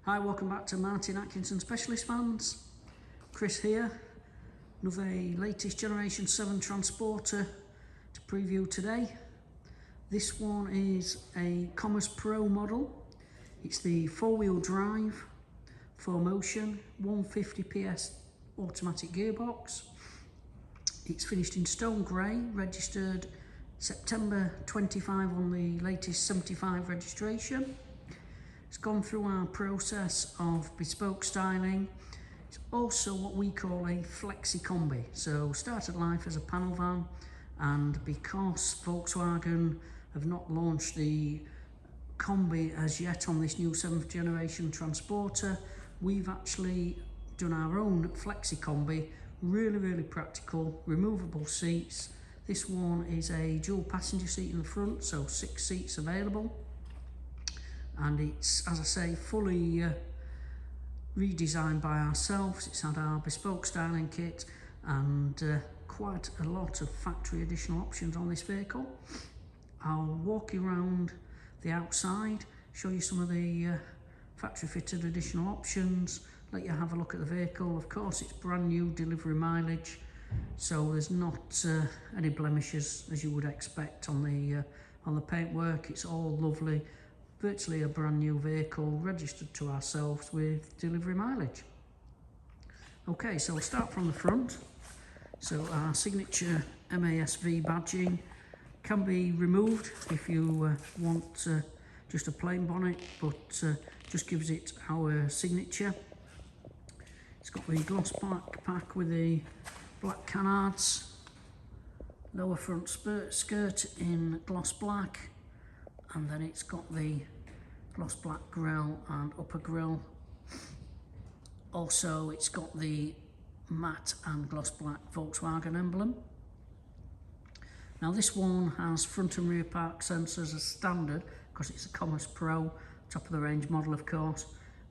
Hi, welcome back to Martin Atkinson Specialist Vans. Chris here, another latest Generation 7 Transporter to preview today. This one is a Commerce Pro model. It's the 4-wheel drive, 4Motion, 150 PS automatic gearbox. It's finished in stone grey, registered September 25 on the latest 75 registration. It's gone through our process of bespoke styling. It's also what we call a Flexi Kombi. So started life as a panel van, and because Volkswagen have not launched the Kombi as yet on this new 7th generation Transporter, we've actually done our own Flexi Kombi. Really practical, removable seats. This one is a dual passenger seat in the front, so 6 seats available. And it's, as I say, fully redesigned by ourselves. It's had our bespoke styling kit and quite a lot of factory additional options on this vehicle. I'll walk you around the outside, show you some of the factory fitted additional options, let you have a look at the vehicle. Of course, it's brand new delivery mileage, so there's not any blemishes as you would expect on the paintwork. It's all lovely. Virtually a brand new vehicle registered to ourselves with delivery mileage. Okay, so we'll start from the front. So our signature MA-SV badging can be removed if you want just a plain bonnet, but just gives it our signature. It's got the gloss black pack with the black canards, lower front skirt in gloss black, and then it's got the gloss black grille and upper grille. Also, it's got the matte and gloss black Volkswagen emblem. Now this one has front and rear park sensors as standard because it's a Commerce Pro, top of the range model of course.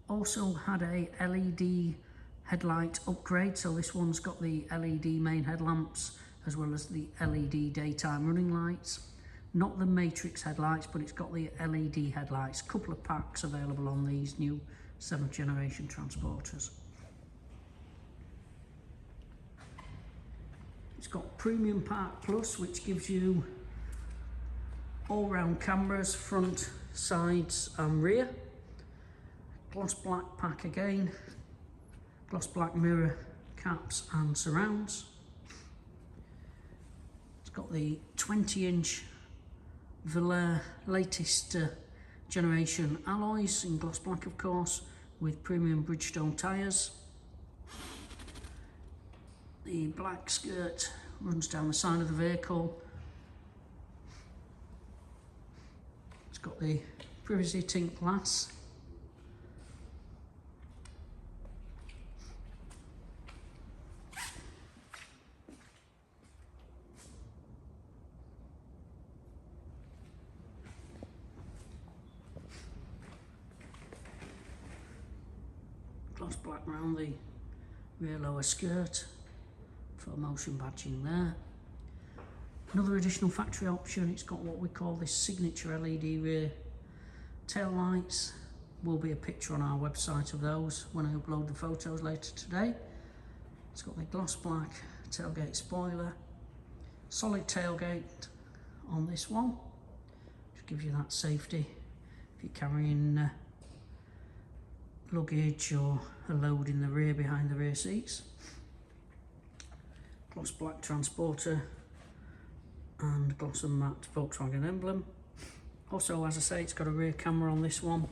Also had a LED headlight upgrade, so this one's got the LED main headlamps as well as the LED daytime running lights. Not the matrix headlights, but it's got the LED headlights. A couple of packs available on these new 7th generation Transporters. It's got Premium Park Plus, which gives you all-round cameras, front, sides and rear. Gloss black pack again. Gloss black mirror caps and surrounds. It's got the 20-inch Velare latest generation alloys in gloss black of course, with premium Bridgestone tyres. The black skirt runs down the side of the vehicle. It's got the privacy tint glass. Gloss black around the rear lower skirt, 4Motion badging there. Another additional factory option, it's got what we call this signature LED rear tail lights. Will be a picture on our website of those when I upload the photos later today. It's got the gloss black tailgate spoiler, solid tailgate on this one, which gives you that safety if you're carrying luggage or a load in the rear behind the rear seats. Gloss black Transporter and gloss and matte Volkswagen emblem. Also, as I say, it's got a rear camera on this one.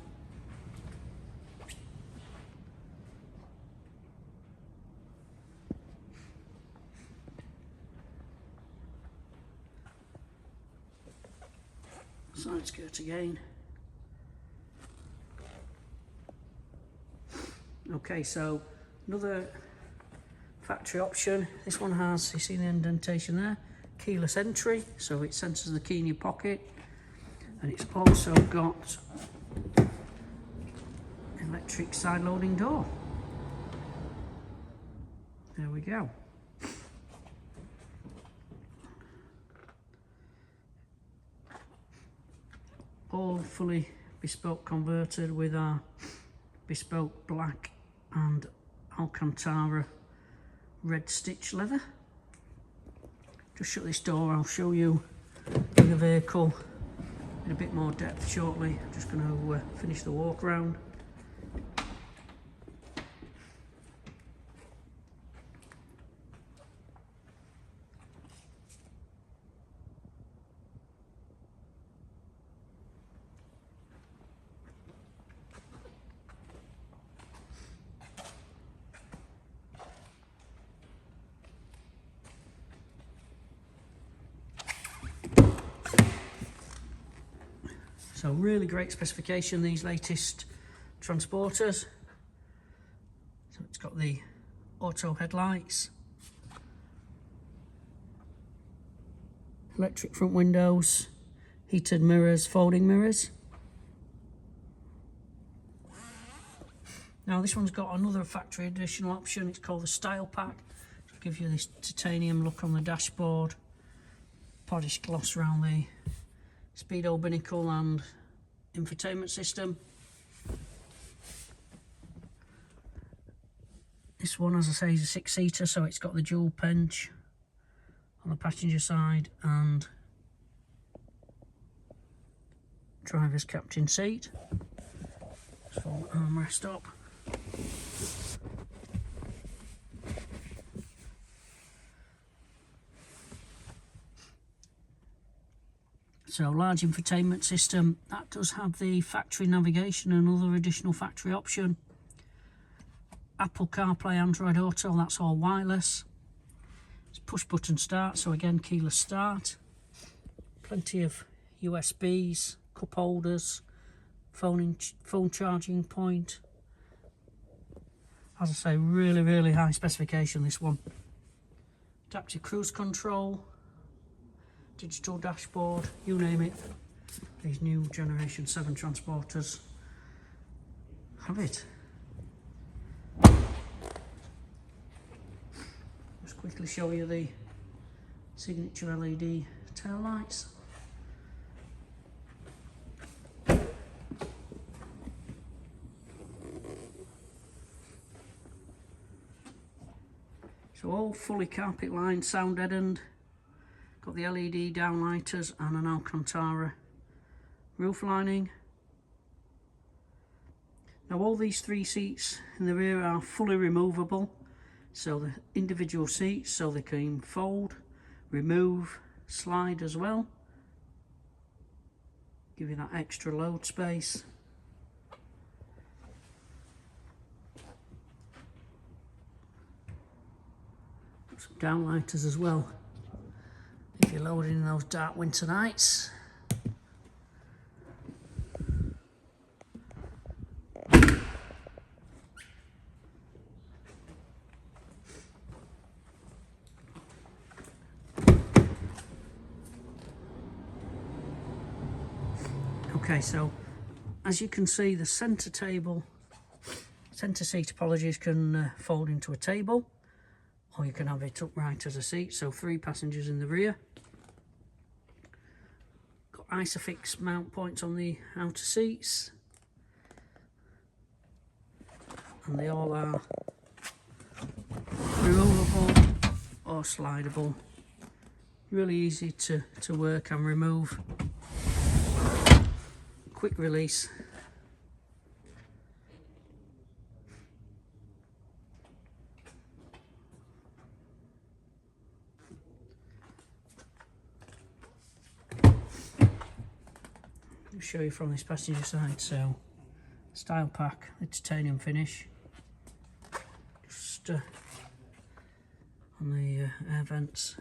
Side skirt again. Okay, so another factory option. This one has, you see the indentation there, keyless entry, so it senses the key in your pocket, and it's also got electric side loading door. There we go. All fully bespoke converted with our Bespoke black and Alcantara red stitch leather. Just shut this door, I'll show you in the vehicle in a bit more depth shortly. I'm just going to finish the walk around. So really great specification, these latest Transporters. So it's got the auto headlights, electric front windows, heated mirrors, folding mirrors. Now this one's got another factory additional option, it's called the Style Pack. It'll give you this titanium look on the dashboard, polished gloss around the speedo binnacle and infotainment system. This one, as I say, is a 6-seater, so it's got the dual bench on the passenger side and driver's captain seat. So armrest up. So large infotainment system, that does have the factory navigation and other additional factory option. Apple CarPlay, Android Auto, that's all wireless. It's push button start, so again keyless start. Plenty of USBs, cup holders, phone charging point. As I say, really high specification this one. Adaptive cruise control, digital dashboard, you name it. These new Generation 7 Transporters have it. Just quickly show you the signature LED tail lights. So all fully carpet lined, sound deadened. Got the LED downlighters and an Alcantara roof lining. Now all these 3 seats in the rear are fully removable, so the individual seats, so they can fold, remove, slide as well. Give you that extra load space. Some downlighters as well, if you're loading in those dark winter nights. Okay, so as you can see, the centre seat, apologies, can fold into a table, or you can have it upright as a seat, so 3 passengers in the rear. Got Isofix mount points on the outer seats, and they all are removable or slidable. Really easy to work and remove. Quick release. I'll show you from this passenger side. So Style Pack, the titanium finish, just on the air vents.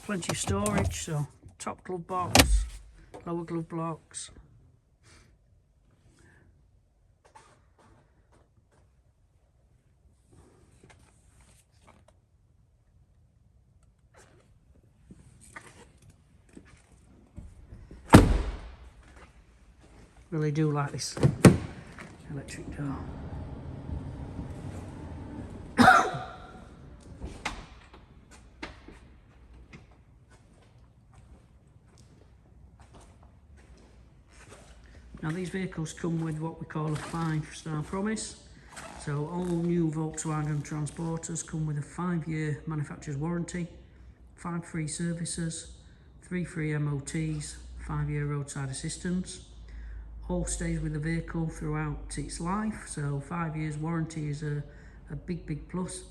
Plenty of storage, so top glove box, lower glove box. Really do like this electric door. Now Now these vehicles come with what we call a 5-star promise. So all new Volkswagen Transporters come with a 5-year manufacturer's warranty, 5 free services, 3 free MOTs, 5-year roadside assistance. All stays with the vehicle throughout its life, so 5 years warranty is a big plus.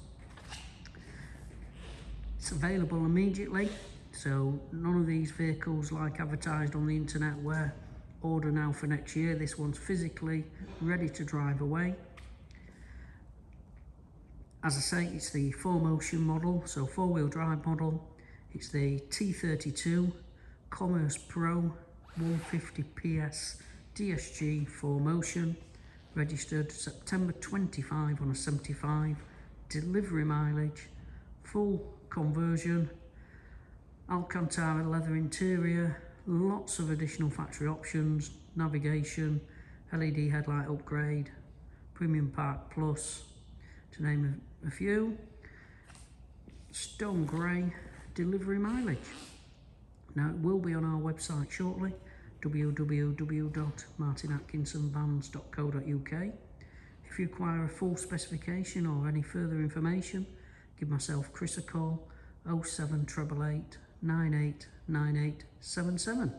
It's available immediately, so none of these vehicles like advertised on the internet where order now for next year. This one's physically ready to drive away. As I say, it's the 4Motion model, so 4-wheel drive model. It's the T32 Commerce Pro 150 PS DSG 4Motion, registered September 25 on a 75, delivery mileage, full conversion, Alcantara leather interior, lots of additional factory options, navigation, LED headlight upgrade, Premium Park Plus, to name a few. Stone grey delivery mileage. Now it will be on our website shortly, www.martinatkinsonvans.co.uk. If you require a full specification or any further information, give myself Chris a call, 07888 989877.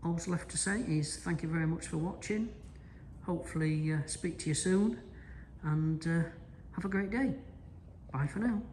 All's left to say is thank you very much for watching. Hopefully speak to you soon, and have a great day. Bye for now.